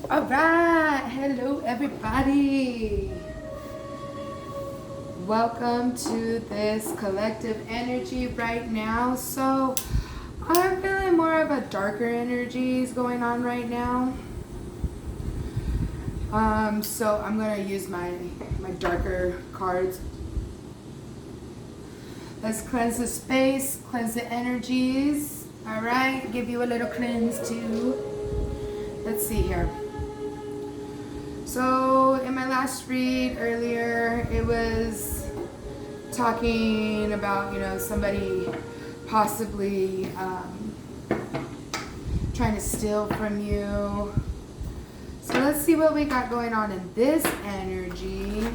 All right, hello everybody. Welcome to this collective energy right now. So I'm feeling more of a darker energies going on right now. So I'm gonna use my darker cards. Let's cleanse the space, cleanse the energies. All right, give you a little cleanse too. Let's see here. So in my last read earlier, it was talking about, somebody possibly trying to steal from you. So let's see what we got going on in this energy.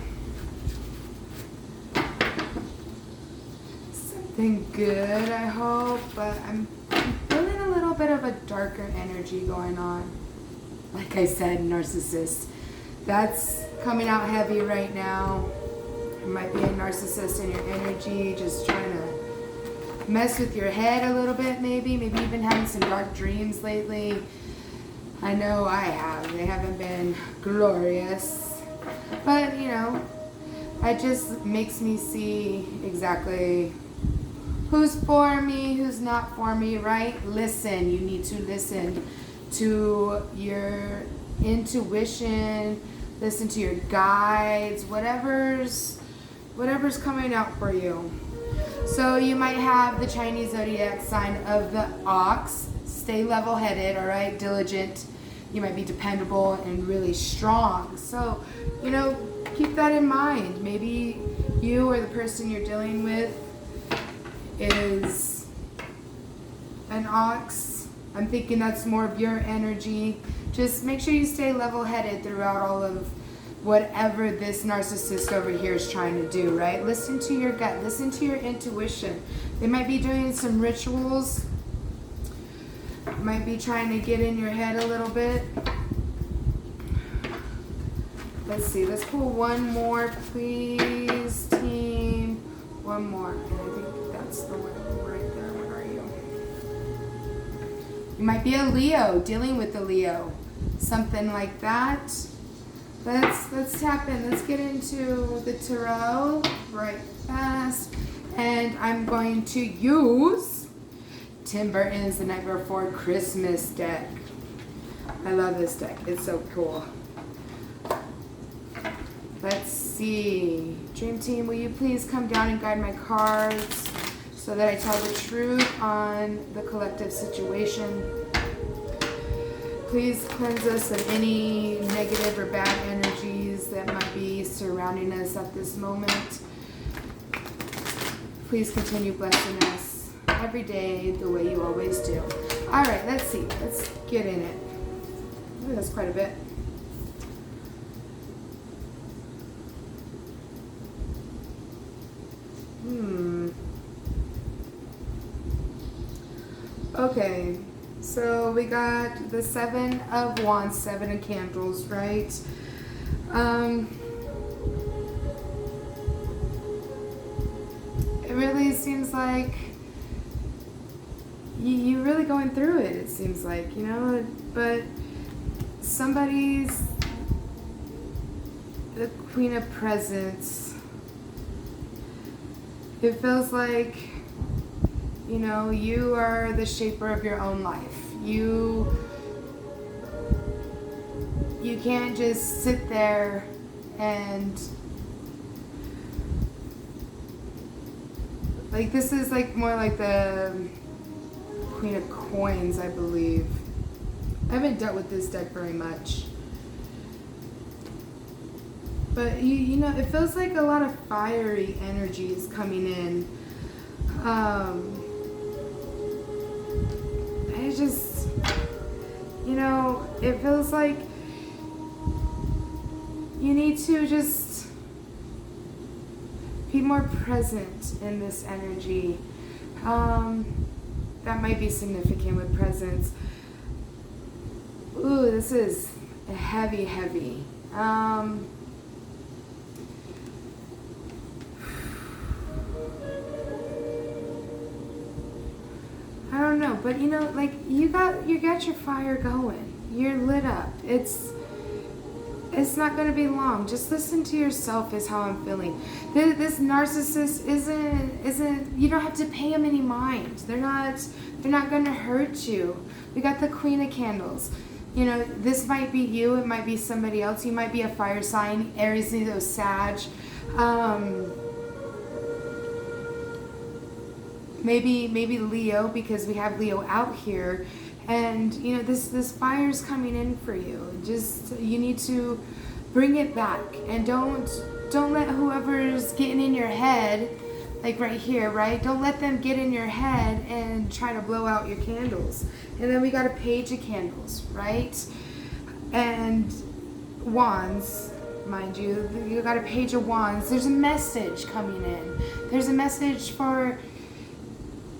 Something good, I hope, but I'm feeling a little bit of a darker energy going on. Like I said, narcissist. That's coming out heavy right now. It might be a narcissist in your energy, just trying to mess with your head a little bit, maybe even having some dark dreams lately. I know I have. They haven't been glorious. But, it just makes me see exactly who's for me, who's not for me, right? Listen. You need to listen to your intuition, listen to your guides, whatever's coming out for you. So you might have the Chinese zodiac sign of the ox. Stay level-headed, all right, diligent. You might be dependable and really strong. So, keep that in mind. Maybe you or the person you're dealing with is an ox. I'm thinking that's more of your energy. Just make sure you stay level-headed throughout all of whatever this narcissist over here is trying to do, right? Listen to your gut. Listen to your intuition. They might be doing some rituals. Might be trying to get in your head a little bit. Let's see. Let's pull one more, please, team. One more. And I think that's the one right there. Where are you? You might be a Leo, dealing with a Leo. Something like that. Let's tap in. Let's get into the tarot right fast. And I'm going to use Tim Burton's The Night Before Christmas deck. I love this deck. It's so cool. Let's see. Dream Team, will you please come down and guide my cards so that I tell the truth on the collective situation? Please cleanse us of any negative or bad energies that might be surrounding us at this moment. Please continue blessing us every day the way you always do. All right, let's see. Let's get in it. Ooh, that's quite a bit. Okay, so we got the 7 of Wands, 7 of Candles, right? It really seems like you're really going through it seems like, but somebody's the Queen of Presents. It feels like, you are the shaper of your own life. You can't just sit there and this is more like the Queen of Coins, I believe. I haven't dealt with this deck very much. But it feels like a lot of fiery energy is coming in. It just, it feels like you need to just be more present in this energy. That might be significant with presence. Ooh, this is heavy. I don't know, but you got your fire going. You're lit up. It's not going to be long. Just listen to yourself is how I'm feeling. This narcissist isn't, you don't have to pay them any mind. They're not going to hurt you. We got the Queen of Candles. You know, this might be you. It might be somebody else. You might be a fire sign, Aries, Leo, Sag. Maybe Leo, because we have Leo out here. And, you know, this fire's coming in for you. Just, you need to bring it back. And don't let whoever's getting in your head, like right here, right? Don't let them get in your head and try to blow out your candles. And then we got a Page of Candles, right? And Wands, mind you. You got a Page of Wands. There's a message coming in. There's a message for...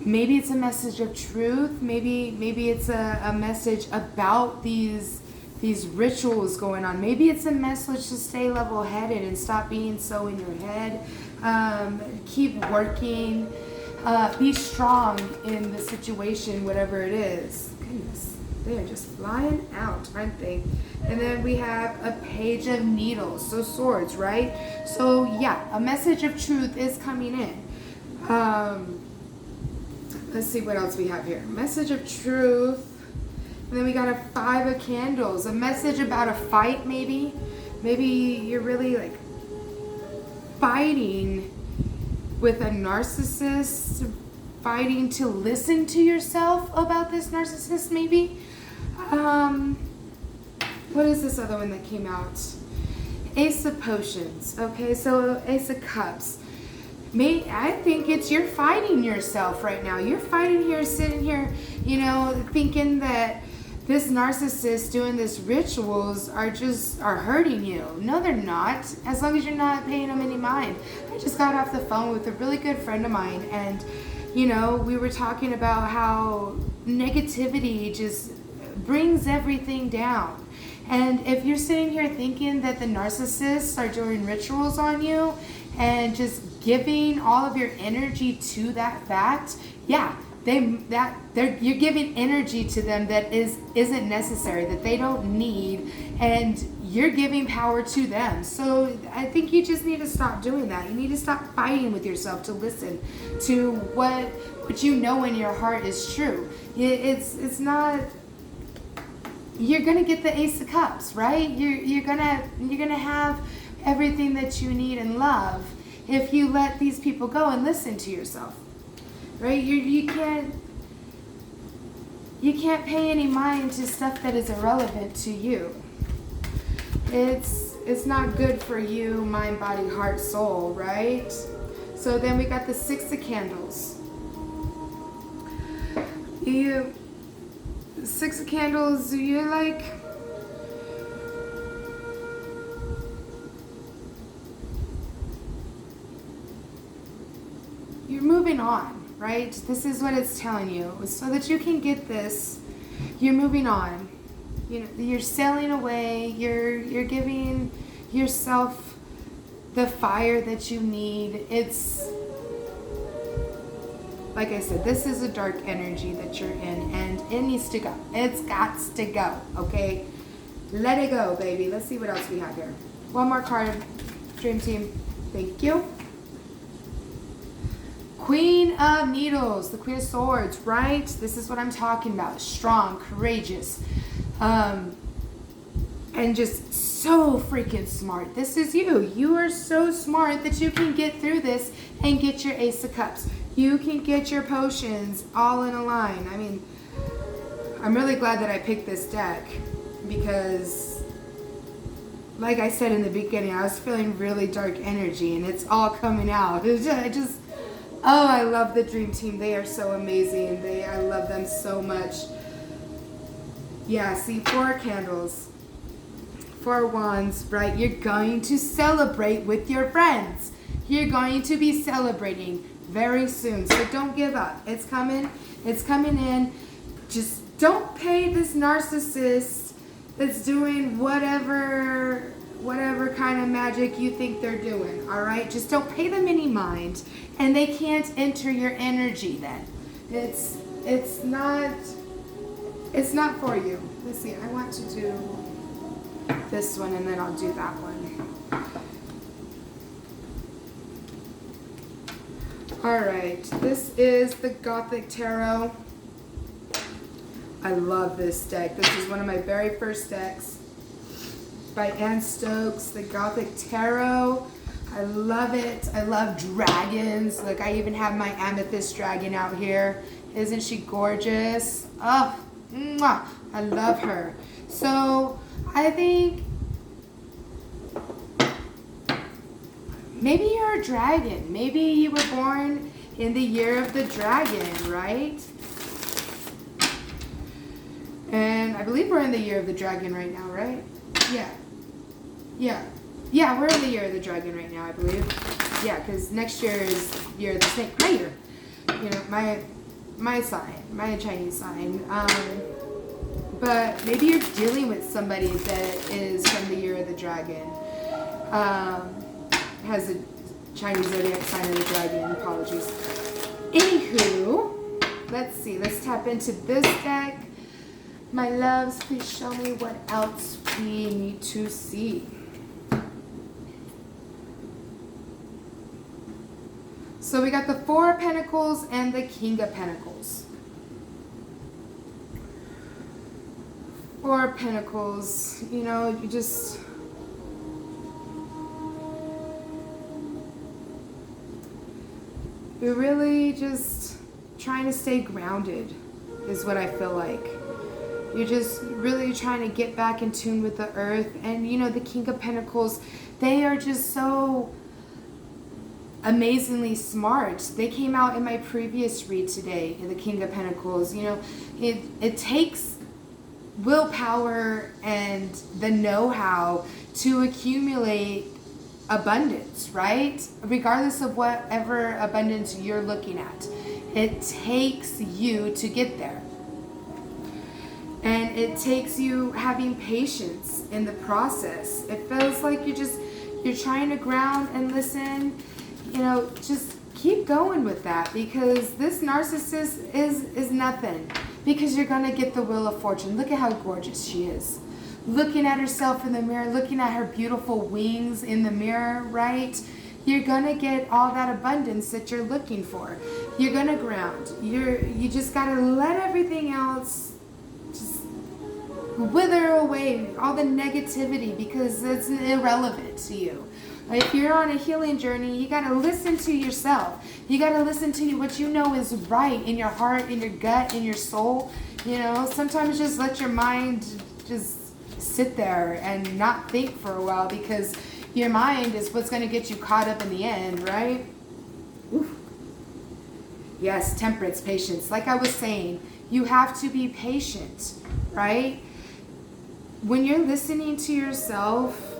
Maybe it's a message of truth. Maybe it's a message about these rituals going on. Maybe it's a message to stay level-headed and stop being so in your head. Keep working. Be strong in the situation, whatever it is. Goodness, they are just flying out, aren't they? And then we have a Page of Needles, so swords, right? So yeah, a message of truth is coming in. Let's see what else we have here. Message of truth. And then we got a 5 of Candles. A message about a fight, maybe. Maybe you're really like fighting with a narcissist. Fighting to listen to yourself about this narcissist, maybe. What is this other one that came out? Ace of Potions. Okay, so Ace of Cups. I think it's you're fighting yourself right now. You're fighting here, sitting here, you know, thinking that this narcissist doing this rituals are hurting you. No, they're not. As long as you're not paying them any mind. I just got off the phone with a really good friend of mine, and you know, we were talking about how negativity just brings everything down. And if you're sitting here thinking that the narcissists are doing rituals on you and just giving all of your energy to that fact, yeah, you're giving energy to them that isn't necessary, that they don't need, and you're giving power to them. So I think you just need to stop doing that. You need to stop fighting with yourself to listen to what you know in your heart is true. It's not. You're gonna get the Ace of Cups, right? You're gonna have everything that you need in love if you let these people go and listen to yourself, right? You can't pay any mind to stuff that is irrelevant to you. It's not good for you, mind, body, heart, soul, right? So then we got the 6 of Candles. 6 of Candles, you're like, you're moving on, right? This is what it's telling you. So that you can get this, you're moving on. You know, you're sailing away, you're giving yourself the fire that you need. It's, like I said, this is a dark energy that you're in, and it needs to go. It's got to go, okay? Let it go, baby. Let's see what else we have here. One more card, Dream Team. Thank you. Queen of Needles, the Queen of Swords, right? This is what I'm talking about. Strong, courageous, and just so freaking smart. This is you. You are so smart that you can get through this and get your Ace of Cups. You can get your potions all in a line. I mean, I'm really glad that I picked this deck because, like I said in the beginning, I was feeling really dark energy and it's all coming out. I love the Dream Team. They are so amazing. I love them so much. Yeah, see, 4 candles, 4 wands, right? You're going to celebrate with your friends. You're going to be celebrating very soon. So don't give up. It's coming. It's coming in. Just don't pay this narcissist that's doing whatever kind of magic you think they're doing, all right? Just don't pay them any mind, and they can't enter your energy then. It's not, It's not for you. Let's see. I want to do this one and then I'll do that one. Alright, this is the Gothic Tarot. I love this deck. This is one of my very first decks by Anne Stokes, the Gothic Tarot. I love it. I love dragons. Look, I even have my amethyst dragon out here. Isn't she gorgeous? Oh, mwah, I love her. So, I think maybe you're a dragon. Maybe you were born in the year of the dragon, right? And I believe we're in the year of the dragon right now, right? Yeah. Yeah, we're in the year of the dragon right now, I believe. Yeah, because next year is year of the snake. My year. You know, my sign. My Chinese sign. But maybe you're dealing with somebody that is from the year of the dragon. Has a Chinese zodiac sign of the dragon. Apologies. Anywho, let's see. Let's tap into this deck. My loves, please show me what else we need to see. So we got the Four of Pentacles and the King of Pentacles. Four of Pentacles, you know, you're really just trying to stay grounded is what I feel like. You're just really trying to get back in tune with the earth. And, you know, the King of Pentacles, they are just so amazingly smart. They came out in my previous read today, in the King of Pentacles. You know, it takes willpower and the know-how to accumulate abundance, right? Regardless of whatever abundance you're looking at. It takes you to get there. And it takes you having patience in the process. It feels like you're trying to ground and listen. You know, just keep going with that, because this narcissist is nothing. Because you're going to get the Wheel of Fortune. Look at how gorgeous she is. Looking at herself in the mirror, looking at her beautiful wings in the mirror, right? You're going to get all that abundance that you're looking for. You're going to ground. You just got to let everything else just wither away, all the negativity, because it's irrelevant to you. If you're on a healing journey, you got to listen to yourself. You got to listen to what you know is right in your heart, in your gut, in your soul. You know, sometimes just let your mind just sit there and not think for a while, because your mind is what's going to get you caught up in the end, right? Oof. Yes, temperance, patience. Like I was saying, you have to be patient, right? When you're listening to yourself,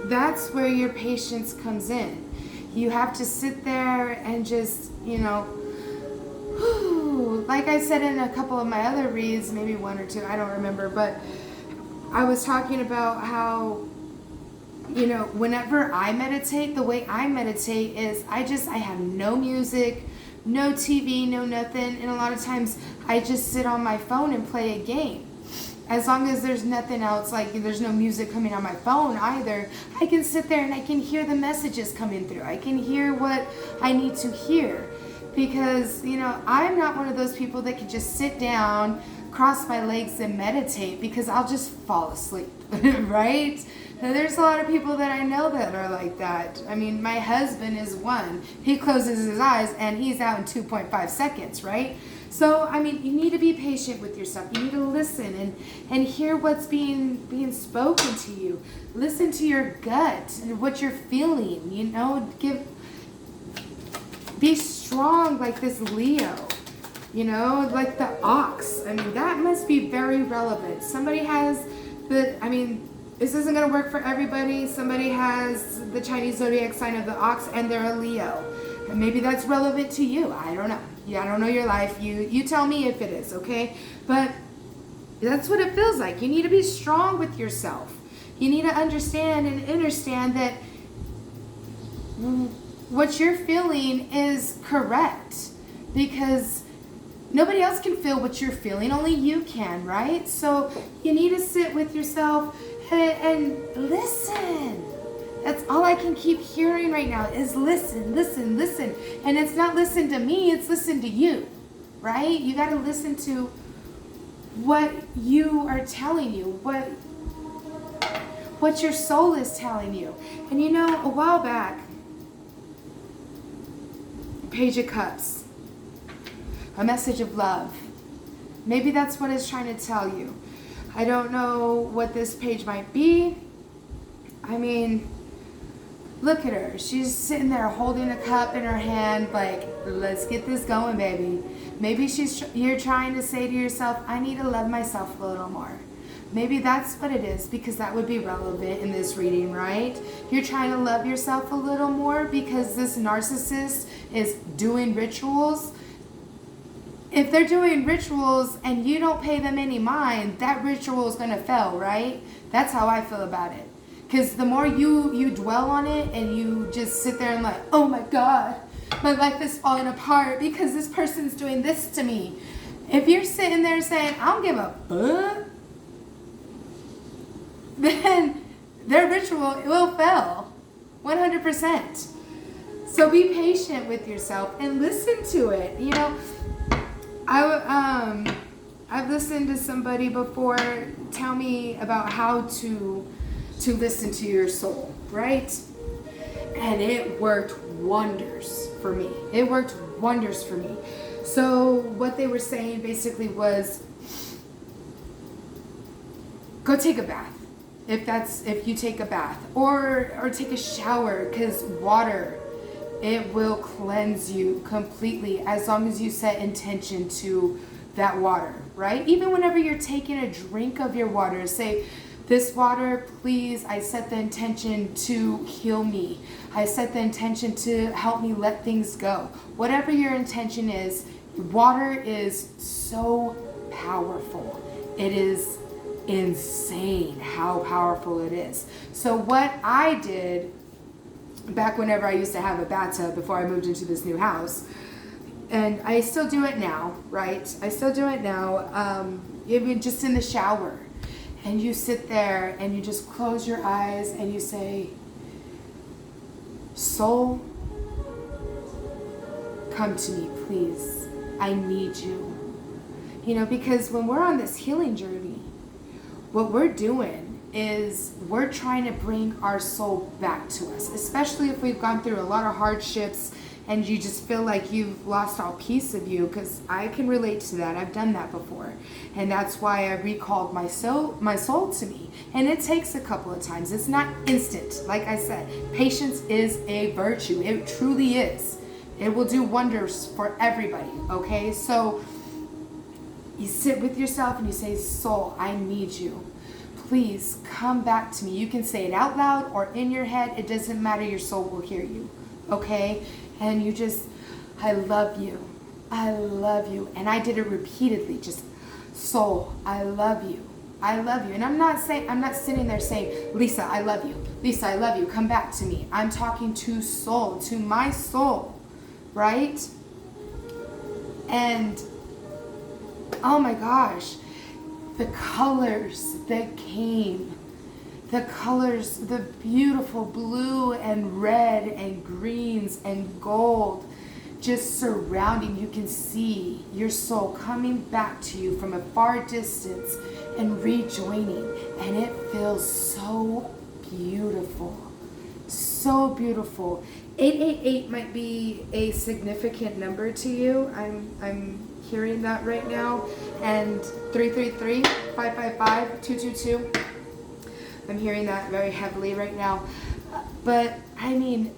that's where your patience comes in. You have to sit there and just, you know, like I said in a couple of my other reads, maybe one or two, I don't remember, but I was talking about how, you know, whenever I meditate, the way I meditate is I have no music, no TV, no nothing, and a lot of times I just sit on my phone and play a game. As long as there's nothing else, like there's no music coming on my phone either, I can sit there and I can hear the messages coming through. I can hear what I need to hear. Because, you know, I'm not one of those people that can just sit down, cross my legs and meditate, because I'll just fall asleep, right? Now, there's a lot of people that I know that are like that. I mean, my husband is one. He closes his eyes and he's out in 2.5 seconds, right? So, I mean, you need to be patient with yourself. You need to listen and hear what's being spoken to you. Listen to your gut and what you're feeling, you know. Be strong like this Leo, you know, like the ox. I mean, that must be very relevant. Somebody has this isn't going to work for everybody. Somebody has the Chinese zodiac sign of the ox and they're a Leo. And maybe that's relevant to you. I don't know. Yeah, I don't know your life. You tell me if it is, okay? But that's what it feels like. You need to be strong with yourself. You need to understand and understand that what you're feeling is correct. Because Nobody else can feel what you're feeling, only you can, right? So you need to sit with yourself and listen. That's all I can keep hearing right now is listen, listen, listen. And it's not listen to me, it's listen to you, right? You got to listen to what you are telling you, what your soul is telling you. And you know, a while back, Page of Cups, a message of love. Maybe that's what it's trying to tell you. I don't know what this page might be. I mean, look at her. She's sitting there holding a cup in her hand like, let's get this going, baby. Maybe you're trying to say to yourself, I need to love myself a little more. Maybe that's what it is, because that would be relevant in this reading, right? You're trying to love yourself a little more because this narcissist is doing rituals. If they're doing rituals and you don't pay them any mind, that ritual is going to fail, right? That's how I feel about it. Because the more you dwell on it and you just sit there and like, oh my God, my life is falling apart because this person's doing this to me. If you're sitting there saying, I don't give a fuck, then their ritual will fail 100%. So be patient with yourself and listen to it. You know, I've listened to somebody before tell me about how to listen to your soul, right? And it worked wonders for me. It worked wonders for me. So what they were saying basically was, go take a bath. If you take a bath or take a shower, because water, it will cleanse you completely as long as you set intention to that water, right? Even whenever you're taking a drink of your water, say, this water, please, I set the intention to heal me. I set the intention to help me let things go. Whatever your intention is, water is so powerful. It is insane how powerful it is. So what I did back whenever I used to have a bathtub before I moved into this new house, and I still do it now, right? I still do it now, even just in the shower. And you sit there and you just close your eyes and you say, soul, come to me, please. I need you. You know, because when we're on this healing journey, what we're doing is we're trying to bring our soul back to us, especially if we've gone through a lot of hardships and you just feel like you've lost all piece of you, because I can relate to that. I've done that before. And that's why I recalled my soul to me. And it takes a couple of times. It's not instant. Like I said, patience is a virtue. It truly is. It will do wonders for everybody, okay? So you sit with yourself and you say, soul, I need you. Please come back to me. You can say it out loud or in your head. It doesn't matter. Your soul will hear you, okay? And you just, I love you. I love you. And I did it repeatedly. Just, soul, I love you. I love you. And I'm not sitting there saying, Lisa, I love you. Lisa, I love you. Come back to me. I'm talking to soul, to my soul, right? And, oh my gosh, the colors that came, the beautiful blue and red and greens and gold just surrounding. You can see your soul coming back to you from a far distance and rejoining, and it feels so beautiful. So beautiful. 888 might be a significant number to you. I'm hearing that right now. And 333 555 222. I'm hearing that very heavily right now. But I mean,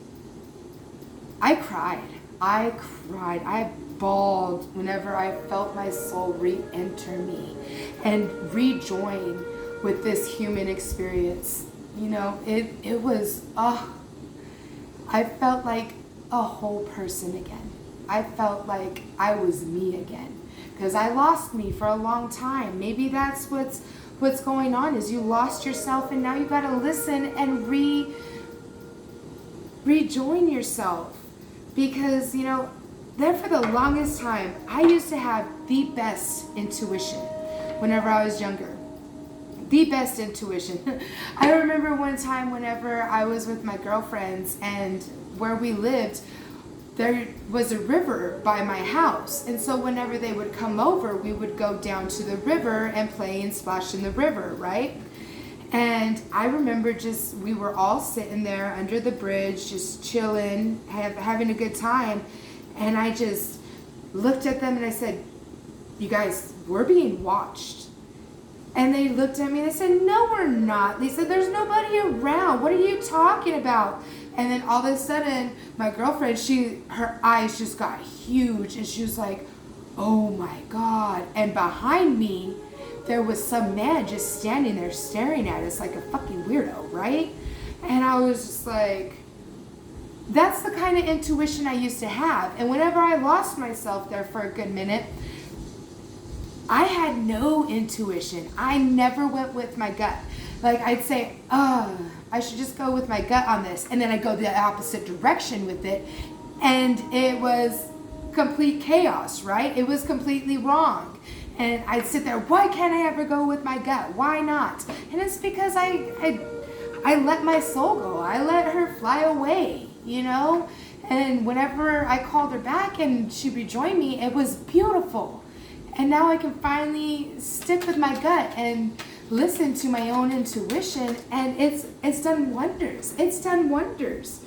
I cried. I bawled whenever I felt my soul re-enter me and rejoin with this human experience. You know, it was, I felt like a whole person again. I felt like I was me again, because I lost me for a long time. Maybe that's what's going on, is you lost yourself, and now you got to listen and rejoin yourself, because, you know, there for the longest time, I used to have the best intuition whenever I was younger. The best intuition. I remember one time whenever I was with my girlfriends, and where we lived, there was a river by my house. And so whenever they would come over, we would go down to the river and play and splash in the river, right? And I remember we were all sitting there under the bridge, just chilling, having a good time. And I just looked at them and I said, you guys, we're being watched. And they looked at me and they said, no, we're not. They said, there's nobody around. What are you talking about? And then all of a sudden, my girlfriend, her eyes just got huge. And she was like, oh my God. And behind me, there was some man just standing there staring at us like a fucking weirdo, right? And I was just like, that's the kind of intuition I used to have. And whenever I lost myself there for a good minute, I had no intuition. I never went with my gut. Like I'd say, I should just go with my gut on this. And then I'd go the opposite direction with it. And it was complete chaos, right? It was completely wrong. And I'd sit there, why can't I ever go with my gut? Why not? And it's because I let my soul go. I let her fly away, you know? And whenever I called her back and she rejoined me, it was beautiful. And now I can finally stick with my gut and listen to my own intuition, and it's done wonders. It's done wonders.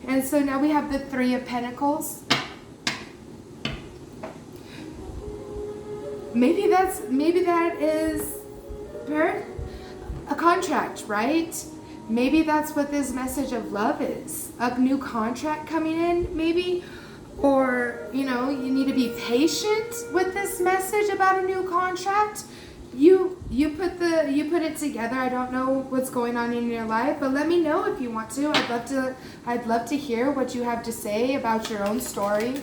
And so now we have the Three of Pentacles. Maybe that is a contract, right? Maybe that's what this message of love is. A new contract coming in, maybe. Or, you know, you need to be patient with this message about a new contract. You put it together. I don't know what's going on in your life, but let me know if you want to. I'd love to hear what you have to say about your own story.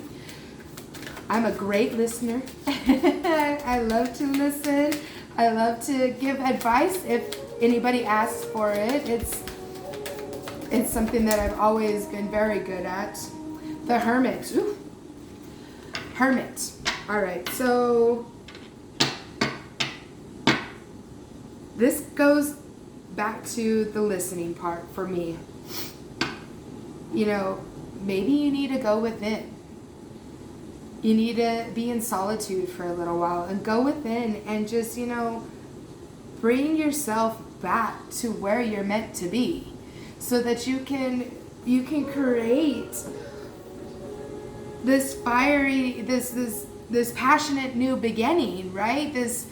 I'm a great listener. I love to listen. I love to give advice if anybody asks for it. It's something that I've always been very good at. The Hermit. Ooh. Hermit. All right, so this goes back to the listening part for me. You know, maybe you need to go within. You need to be in solitude for a little while and go within and just, you know, bring yourself back to where you're meant to be so that you can create this fiery, this passionate new beginning, right? This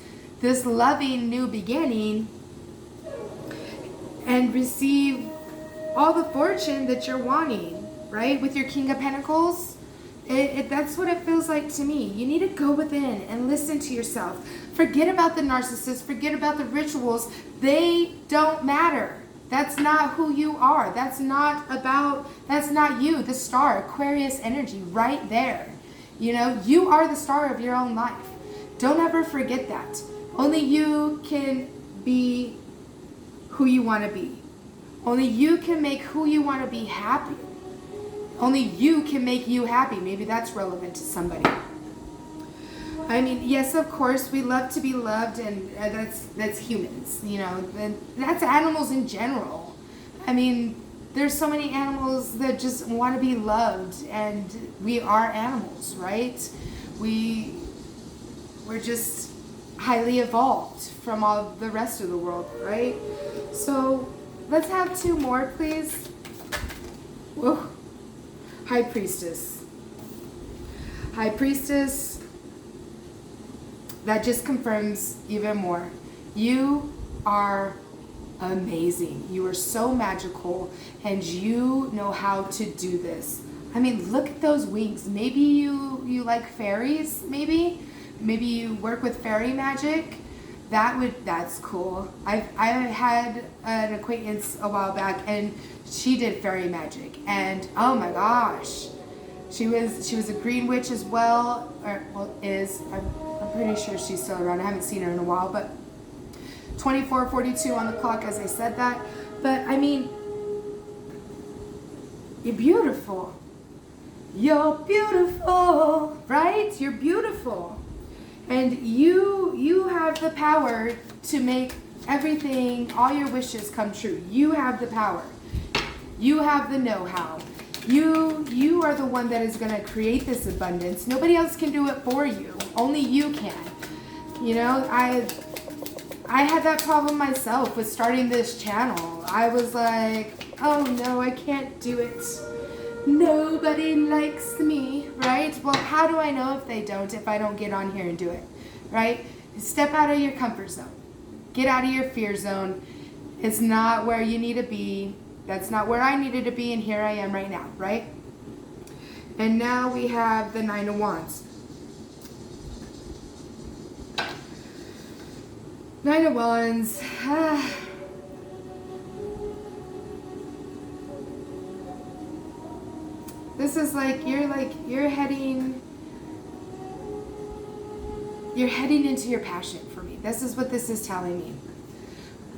loving new beginning, and receive all the fortune that you're wanting, right? With your King of Pentacles, that's what it feels like to me. You need to go within and listen to yourself. Forget about the narcissist. Forget about the rituals. They don't matter. That's not who you are. That's not you, the star, Aquarius energy right there. You know, you are the star of your own life. Don't ever forget that. Only you can be who you want to be. Only you can make who you want to be happy. Only you can make you happy. Maybe that's relevant to somebody. I mean, yes, of course, we love to be loved, and that's humans, you know, and that's animals in general. I mean, there's so many animals that just want to be loved, and we are animals, right? We're just highly evolved from all the rest of the world, right? So let's have two more, please. Whoa. High Priestess. High Priestess. That just confirms even more. You are amazing. You are so magical, and you know how to do this. I mean, look at those wings. Maybe you like fairies, maybe you work with fairy magic. That's cool. I had an acquaintance a while back, and she did fairy magic, and oh my gosh, she was a green witch as well, is. I'm pretty sure she's still around. I haven't seen her in a while, but 24:42 on the clock as I said that. But I mean, you're beautiful. You're beautiful, right? You're beautiful. And you have the power to make everything, all your wishes come true. You have the power. You have the know-how. You are the one that is going to create this abundance. Nobody else can do it for you. Only you can. You know, I had that problem myself with starting this channel. I was like, oh no, I can't do it. Nobody likes me, right? Well, how do I know if I don't get on here and do it, right? Step out of your comfort zone. Get out of your fear zone. It's not where you need to be. That's not where I needed to be, and here I am right now, right? And now we have the Nine of Wands. Nine of Wands. This is you're heading into your passion for me. This is what this is telling me.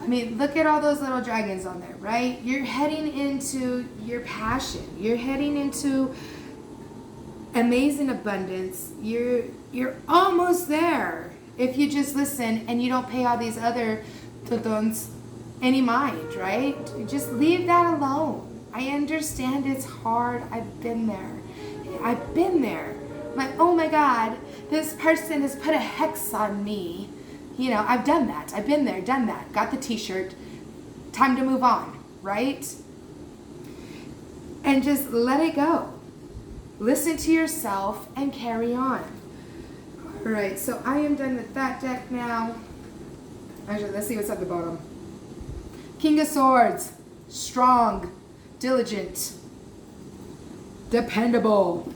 I mean, look at all those little dragons on there, right? You're heading into your passion. You're heading into amazing abundance. You're almost there if you just listen and you don't pay all these other tutons any mind, right? Just leave that alone. I understand it's hard. I've been there. Like, oh my God, this person has put a hex on me. You know, I've done that. I've been there, done that. Got the t-shirt. Time to move on, right? And just let it go. Listen to yourself and carry on. All right, so I am done with that deck now. Actually, let's see what's at the bottom. King of Swords. Strong. Diligent. Dependable.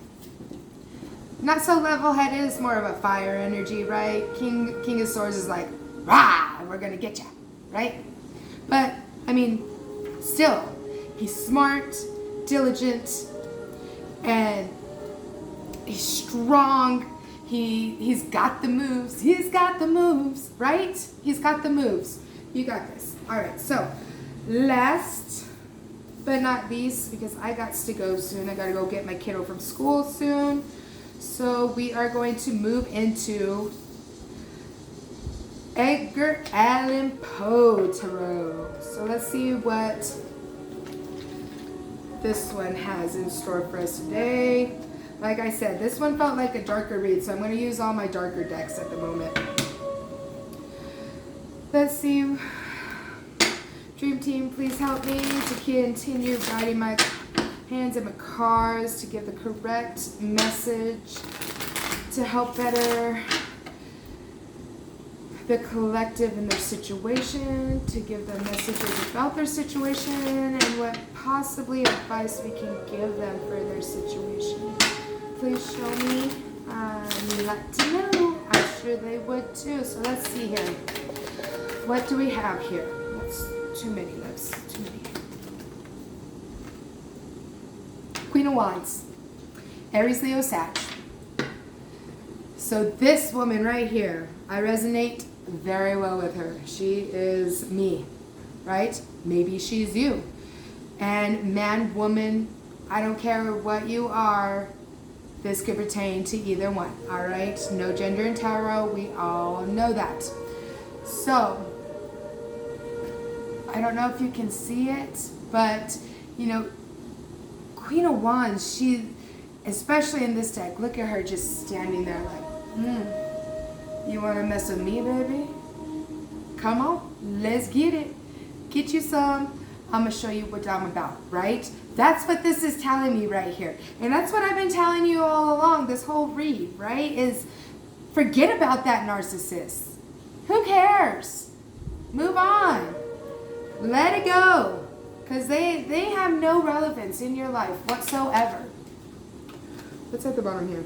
Not so level-headed, it's more of a fire energy, right? King of Swords is like, rah, we're gonna get ya, right? But, I mean, still, he's smart, diligent, and he's strong. He's got the moves. He's got the moves, right? He's got the moves. You got this. All right, so last but not least, because I got to go soon. I got to go get my kiddo from school soon. So we are going to move into Edgar Allan Poe Tarot. So let's see what this one has in store for us today. Like I said, this one felt like a darker read, so I'm going to use all my darker decks at the moment. Let's see. Dream Team, please help me to continue guiding my hands and my cards to give the correct message to help better the collective in their situation, to give them messages about their situation and what possibly advice we can give them for their situation. Please show me. I'd like to know. I'm sure they would too. So let's see here. What do we have here? That's too many lips. Too many. Queen of Wands. Aries, Leo, Sag. So this woman right here, I resonate very well with her. She is me, right? Maybe she's you. And man, woman, I don't care what you are, this could pertain to either one, all right? No gender in tarot, we all know that. So, I don't know if you can see it, but, you know, Queen of Wands, she, especially in this deck, look at her just standing there like, you want to mess with me, baby? Come on, let's get it. Get you some. I'm going to show you what I'm about, right? That's what this is telling me right here. And that's what I've been telling you all along, this whole read, right? Is forget about that narcissist. Who cares? Move on. Let it go. Because they have no relevance in your life whatsoever. What's at the bottom here?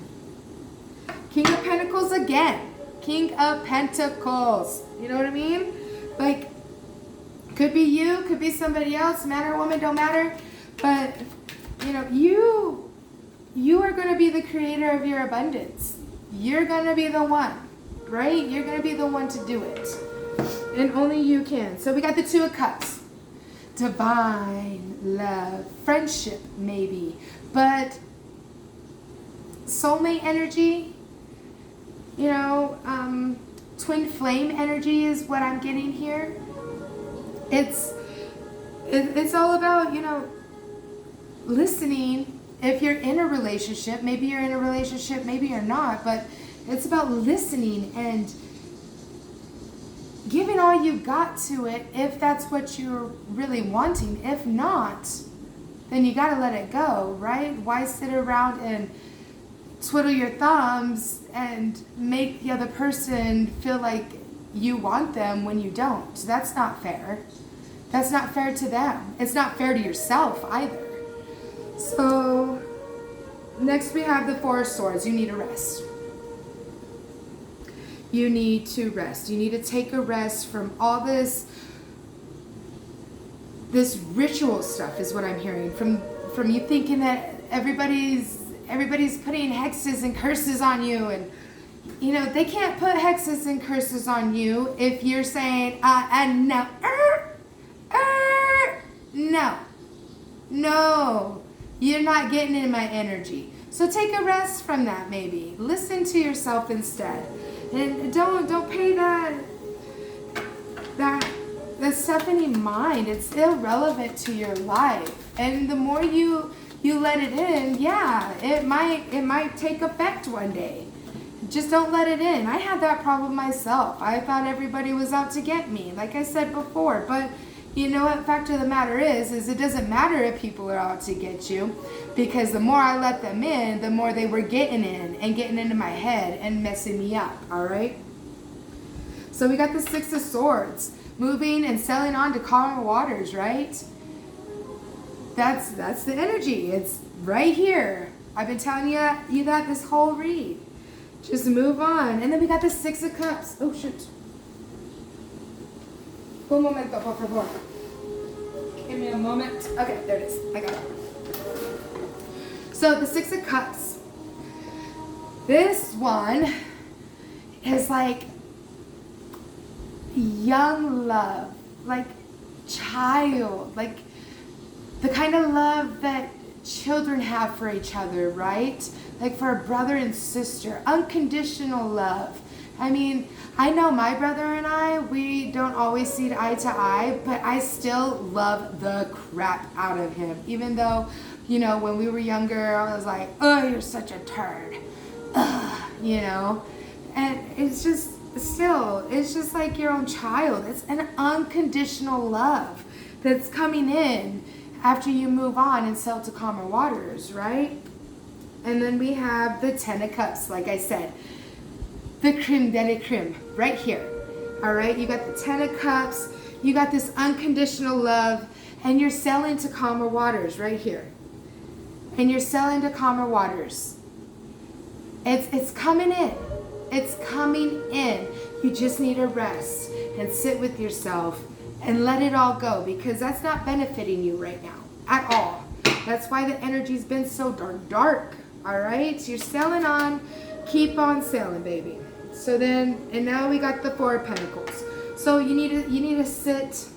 King of Pentacles again. King of Pentacles. You know what I mean? Like, could be you, could be somebody else, man or woman, don't matter. But, you know, you are going to be the creator of your abundance. You're going to be the one, right? You're going to be the one to do it. And only you can. So we got the Two of Cups. Divine love, friendship maybe. But soulmate energy, you know, twin flame energy is what I'm getting here. It's all about, you know, listening. If you're in a relationship, maybe you're in a relationship, maybe you're not, but it's about listening and giving all you got to it if that's what you're really wanting. If not, then you got to let it go, right? Why sit around and twiddle your thumbs and make the other person feel like you want them when you don't? That's not fair. That's not fair to them. It's not fair to yourself either. So, next we have the Four of Swords. You need a rest. You need to rest. You need to take a rest from all this ritual stuff is what I'm hearing. From you thinking that everybody's putting hexes and curses on you, and you know, they can't put hexes and curses on you if you're saying no. No. You're not getting in my energy. So take a rest from that maybe. Listen to yourself instead. And don't pay that stuff any mind. It's irrelevant to your life. And the more you let it in, yeah, it might take effect one day. Just don't let it in. I had that problem myself. I thought everybody was out to get me, like I said before. But you know what, fact of the matter is it doesn't matter if people are out to get you, because the more I let them in, the more they were getting in and getting into my head and messing me up, all right? So we got the Six of Swords, moving and sailing on to calmer waters, right? That's the energy. It's right here. I've been telling you that this whole read. Just move on. And then we got the Six of Cups. Oh, shoot. Un momento, por favor. Give me a moment. Okay, there it is. I got it. So the Six of Cups. This one is like young love, like child, like the kind of love that children have for each other, right? Like for a brother and sister, unconditional love. I mean, I know my brother and I, we don't always see eye to eye, but I still love the crap out of him. Even though, you know, when we were younger, I was like, oh, you're such a turd. Ugh, you know? And it's just, still, it's just like your own child. It's an unconditional love that's coming in after you move on and sail to calmer waters, right? And then we have the Ten of Cups, like I said. The creme de la creme, right here. All right, you got the Ten of Cups, you got this unconditional love, and you're sailing to calmer waters right here. And you're sailing to calmer waters. It's coming in. It's coming in. You just need a rest and sit with yourself and let it all go, because that's not benefiting you right now at all. That's why the energy's been so dark. All right, so you're sailing on. Keep on sailing, baby. So then, and now we got the Four of Pentacles. So you need to sit.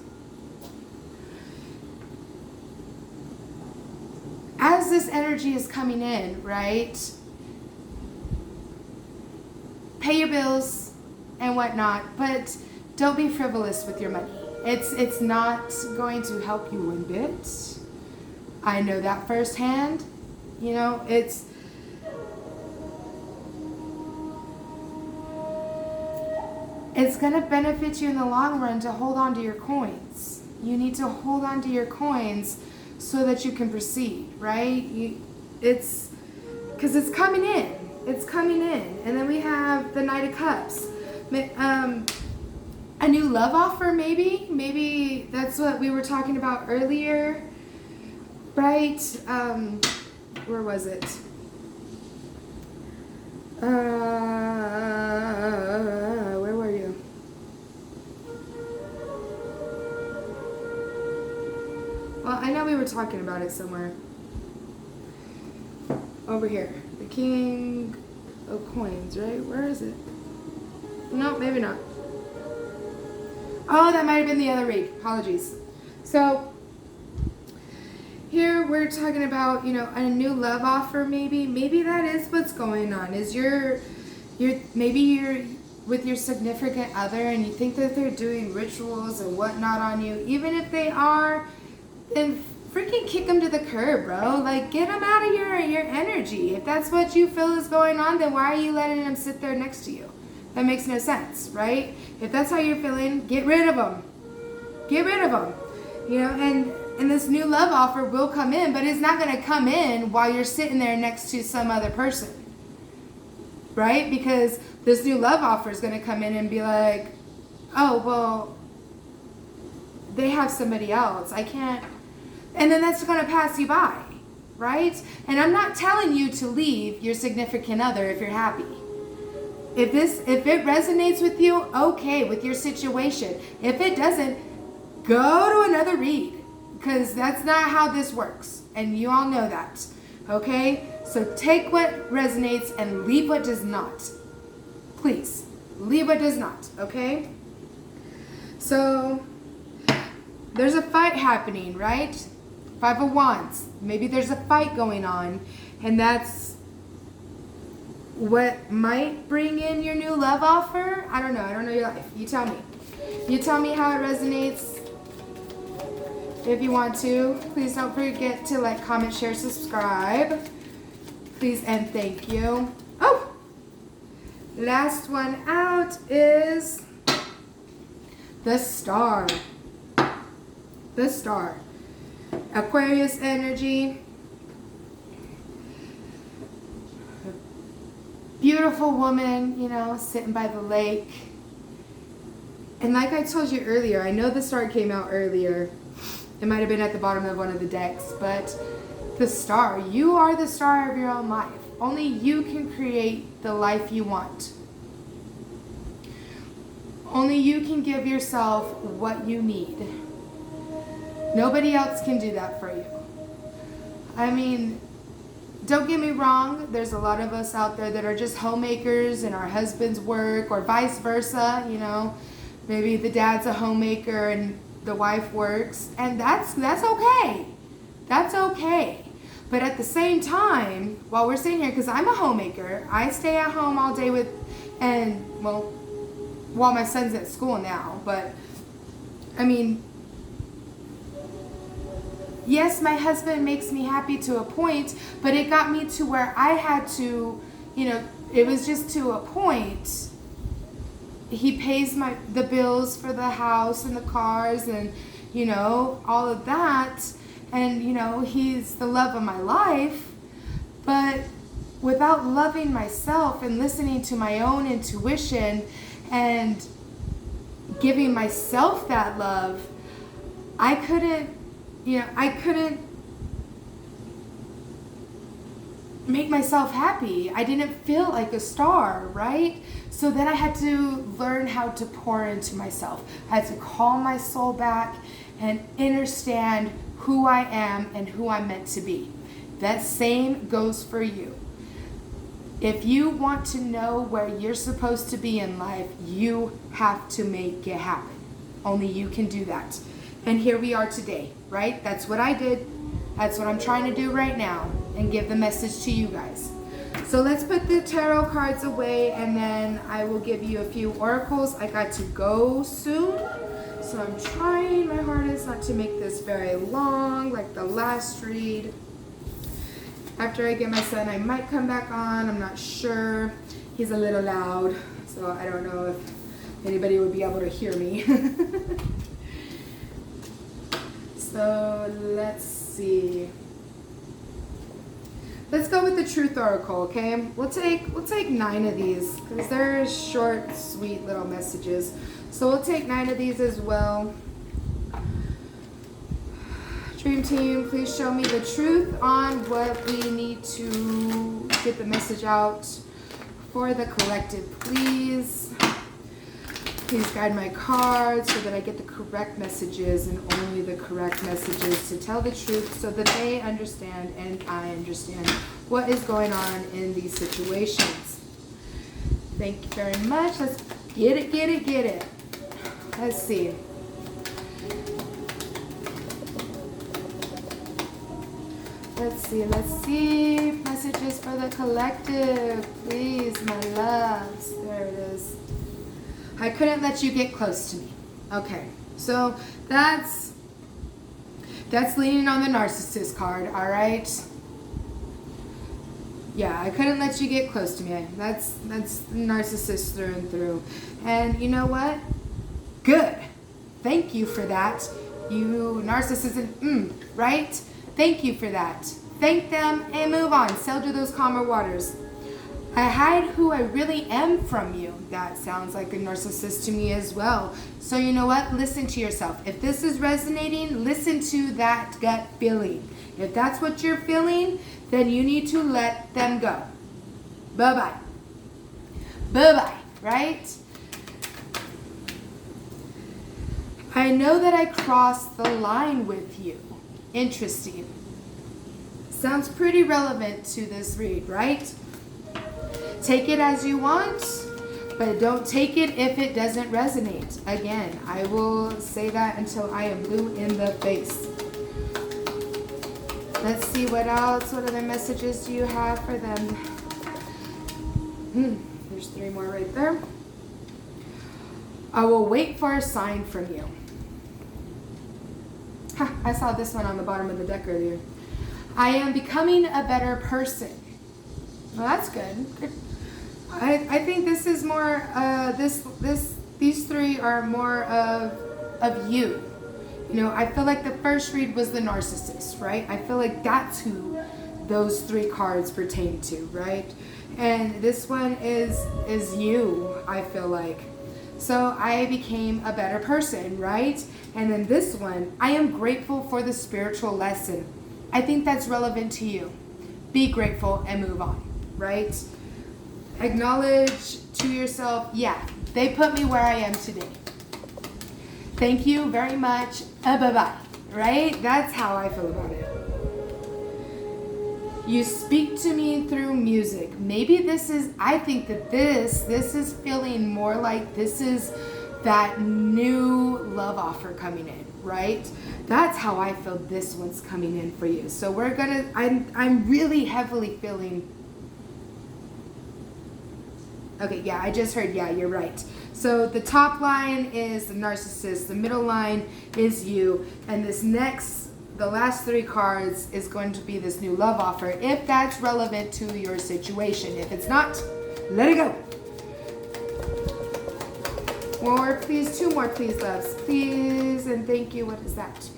As this energy is coming in, right? Pay your bills and whatnot, but don't be frivolous with your money. It's not going to help you one bit. I know that firsthand. You know, it's going to benefit you in the long run to hold on to your coins. You need to hold on to your coins so that you can proceed, right? It's because it's coming in. It's coming in. And then we have the Knight of Cups. A new love offer, maybe? Maybe that's what we were talking about earlier, right? Where was it? Where were you? Well, I know we were talking about it somewhere. Over here. The King of Coins, right? Where is it? No, maybe not. Oh, that might have been the other read. Apologies. So, here we're talking about, a new love offer. Maybe that is what's going on. Is maybe you're with your significant other and you think that they're doing rituals and whatnot on you. Even if they are, then freaking kick them to the curb, bro. Like, get them out of your energy. If that's what you feel is going on, then why are you letting them sit there next to you? That makes no sense, right? If that's how you're feeling, get rid of them. Get rid of them. And this new love offer will come in, but it's not going to come in while you're sitting there next to some other person, right? Because this new love offer is going to come in and be like, oh, well, they have somebody else. I can't. And then that's going to pass you by, right? And I'm not telling you to leave your significant other if you're happy. If it resonates with you, okay, with your situation. If it doesn't, go to another read, because that's not how this works. And you all know that, okay? So take what resonates and leave what does not. Please, leave what does not, okay? So there's a fight happening, right? 5 of Wands. Maybe there's a fight going on, and that's what might bring in your new love offer. I don't know your life. You tell me. You tell me how it resonates. If you want to, please don't forget to like, comment, share, subscribe. Please and thank you. Oh! Last one out is the Star. The Star. Aquarius energy. Beautiful woman, sitting by the lake. And like I told you earlier, I know the Star came out earlier. It might have been at the bottom of one of the decks, but the Star, you are the star of your own life. Only you can create the life you want. Only you can give yourself what you need. Nobody else can do that for you. I mean, don't get me wrong, there's a lot of us out there that are just homemakers and our husbands work, or vice versa, Maybe the dad's a homemaker and the wife works, and that's okay. That's okay. But at the same time, while we're sitting here, because I'm a homemaker, I stay at home all day while my son's at school now, but I mean, yes, my husband makes me happy to a point, but it got me to where I had to, it was just to a point. He pays the bills for the house and the cars and, all of that. And, he's the love of my life. But without loving myself and listening to my own intuition and giving myself that love, I couldn't make myself happy. I didn't feel like a star, right? So then I had to learn how to pour into myself. I had to call my soul back and understand who I am and who I'm meant to be. That same goes for you. If you want to know where you're supposed to be in life, you have to make it happen. Only you can do that. And here we are today, right? That's what I did. That's what I'm trying to do right now and give the message to you guys. So let's put the tarot cards away, and then I will give you a few oracles. I got to go soon, so I'm trying my hardest not to make this very long like the last read. After I get my son, I might come back on. I'm not sure. He's a little loud, so I don't know if anybody would be able to hear me. So let's see. Let's go with the Truth Oracle, okay? We'll take 9 of these because they're short, sweet little messages. So we'll take 9 of these as well. Dream Team, please show me the truth on what we need to get the message out for the collective, please. Please guide my cards so that I get the correct messages and only the correct messages to tell the truth so that they understand and I understand what is going on in these situations. Thank you very much. Let's get it. Let's see. Let's see. Messages for the collective. Please, my loves. There it is. I couldn't let you get close to me. Okay, so that's leaning on the narcissist card, all right? Yeah, I couldn't let you get close to me. That's narcissist through and through. And you know what? Good. Thank you for that. You narcissism, right? Thank you for that. Thank them and move on. Sail to those calmer waters. I hide who I really am from you. That sounds like a narcissist to me as well. So you know what? Listen to yourself. If this is resonating, listen to that gut feeling. If that's what you're feeling, then you need to let them go. Bye-bye. Bye-bye, right? I know that I crossed the line with you. Interesting. Sounds pretty relevant to this read, right? Take it as you want, but don't take it if it doesn't resonate. Again, I will say that until I am blue in the face. Let's see what else. What other messages do you have for them? There's 3 more right there. I will wait for a sign from you. I saw this one on the bottom of the deck earlier. I am becoming a better person. Well, that's good. I think this is more, these 3 are more of you. You know, I feel like the first read was the narcissist, right? I feel like that's who those 3 cards pertain to, right? And this one is you, I feel like. So I became a better person, right? And then this one, I am grateful for the spiritual lesson. I think that's relevant to you. Be grateful and move on, right? Acknowledge to yourself, yeah, they put me where I am today. Thank you very much. Bye-bye, right? That's how I feel about it. You speak to me through music. Maybe this is, I think that this is feeling more like this is that new love offer coming in, right? That's how I feel this one's coming in for you. So we're gonna, I'm really heavily feeling, okay, yeah, I just heard, yeah, you're right. So the top line is the narcissist, the middle line is you, and this next, the last 3 cards is going to be this new love offer, if that's relevant to your situation. If it's not, let it go. 1 more, please. 2 more, please, loves. Please and thank you. What is that?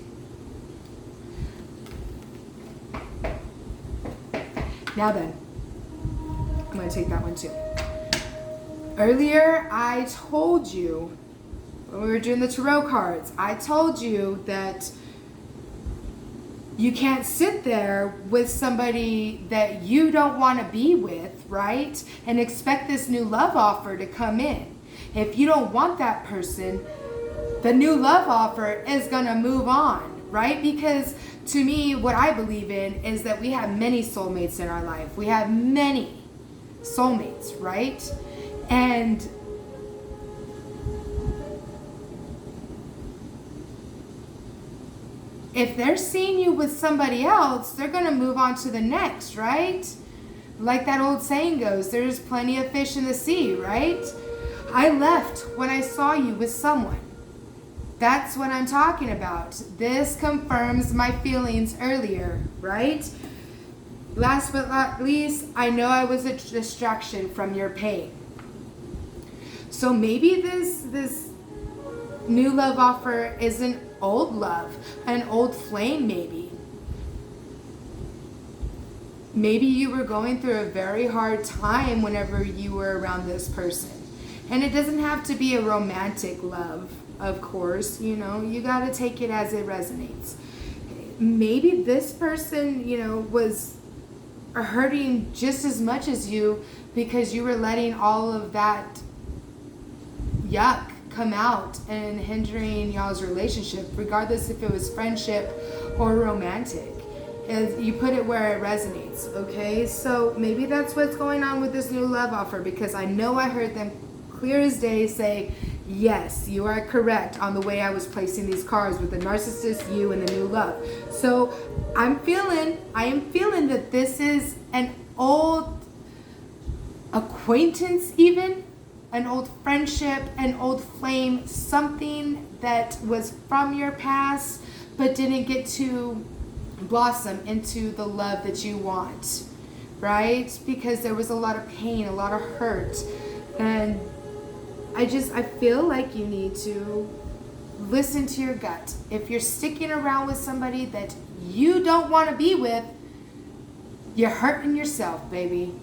Now then, I'm going to take that one too. Earlier, I told you, when we were doing the tarot cards, I told you that you can't sit there with somebody that you don't want to be with, right? And expect this new love offer to come in. If you don't want that person, the new love offer is going to move on, right? Because to me, what I believe in is that we have many soulmates in our life. We have many soulmates, right? And if they're seeing you with somebody else, they're going to move on to the next, right? Like that old saying goes, there's plenty of fish in the sea, right? I left when I saw you with someone. That's what I'm talking about. This confirms my feelings earlier, right? Last but not least, I know I was a distraction from your pain. So maybe this new love offer isn't old love, an old flame maybe. Maybe you were going through a very hard time whenever you were around this person. And it doesn't have to be a romantic love, of course, you know, you got to take it as it resonates. Maybe this person, you know, was hurting just as much as you because you were letting all of that yuck come out and hindering y'all's relationship, regardless if it was friendship or romantic. And you put it where it resonates, okay? So maybe that's what's going on with this new love offer, because I know I heard them clear as day say, yes, you are correct on the way I was placing these cards with the narcissist, you, and the new love. So I am feeling that this is an old acquaintance, even an old friendship, an old flame, something that was from your past but didn't get to blossom into the love that you want, right? Because there was a lot of pain, a lot of hurt, and I feel like you need to listen to your gut. If you're sticking around with somebody that you don't want to be with, you're hurting yourself, baby.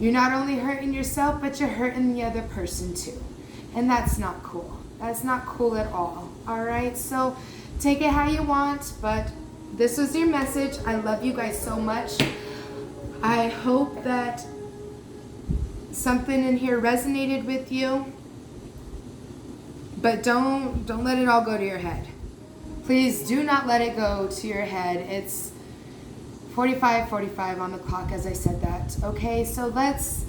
You're not only hurting yourself, but you're hurting the other person too. And that's not cool. That's not cool at all. All right? So take it how you want, but this was your message. I love you guys so much. I hope that something in here resonated with you. But don't let it all go to your head. Please do not let it go to your head. It's 45 on the clock as I said that. Okay, so let's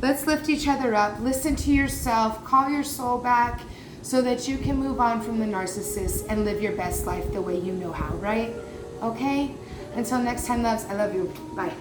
lift each other up. Listen to yourself. Call your soul back so that you can move on from the narcissist and live your best life the way you know how, right? Okay? Until next time, loves, I love you. Bye.